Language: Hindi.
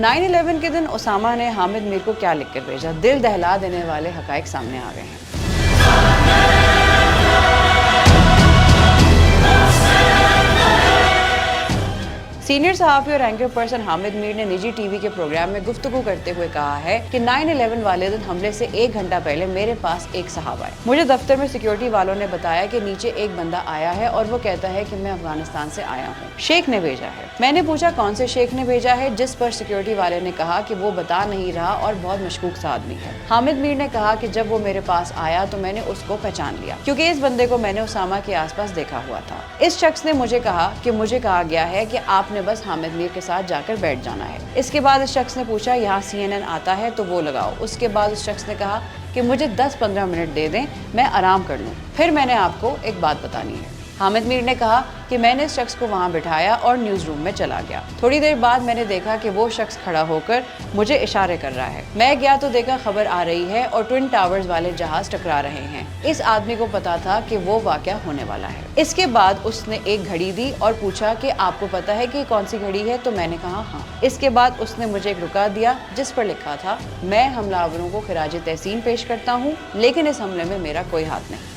9/11 के दिन ओसामा ने हामिद मीर को क्या लिखकर भेजा, दिल दहला देने वाले हकाइक सामने आ गए हैं। सीनियर सहाफ़ी और एंकर पर्सन हामिद मीर ने निजी टीवी के प्रोग्राम में गुफ्तगू करते हुए कहा है कि 9/11 वाले दिन हमले से 1 घंटा पहले मेरे पास एक साहब आए। मुझे दफ्तर में सिक्योरिटी वालों ने बताया कि नीचे एक बंदा आया है और वो कहता है कि मैं अफगानिस्तान से आया हूँ, शेख ने भेजा है। मैंने पूछा कौन से शेख ने भेजा है, जिस पर सिक्योरिटी वाले ने कहा कि वो बता नहीं रहा और बहुत मशकूक सा आदमी है। हामिद मीर ने कहा कि जब वो मेरे पास आया तो मैंने उसको पहचान लिया, क्योंकि इस बंदे को मैंने ओसामा के आसपास देखा हुआ था। इस शख्स ने मुझे कहा कि मुझे कहा गया है कि आपने बस हामिद मीर के साथ जाकर बैठ जाना है। इसके बाद इस शख्स ने पूछा यहाँ CNN आता है तो वो लगाओ। उसके बाद उस शख्स ने कहा कि मुझे 10-15 मिनट दे दें, मैं आराम कर लूँ, फिर मैंने आपको एक बात बतानी है। हामिद मीर ने कहा कि मैंने इस शख्स को वहां बिठाया और न्यूज़ रूम में चला गया। थोड़ी देर बाद मैंने देखा कि वो शख्स खड़ा होकर मुझे इशारे कर रहा है। मैं गया तो देखा खबर आ रही है और ट्विन टावर्स वाले जहाज टकरा रहे हैं। इस आदमी को पता था कि वो वाकया होने वाला है। इसके बाद उसने एक घड़ी दी और पूछा कि आपको पता है कि कौन सी घड़ी है, तो मैंने कहा हाँ। इसके बाद उसने मुझे एक रुका दिया जिस पर लिखा था मैं हमलावरों को खिराज तहसीन पेश करता हूँ, लेकिन इस हमले में मेरा कोई हाथ नहीं।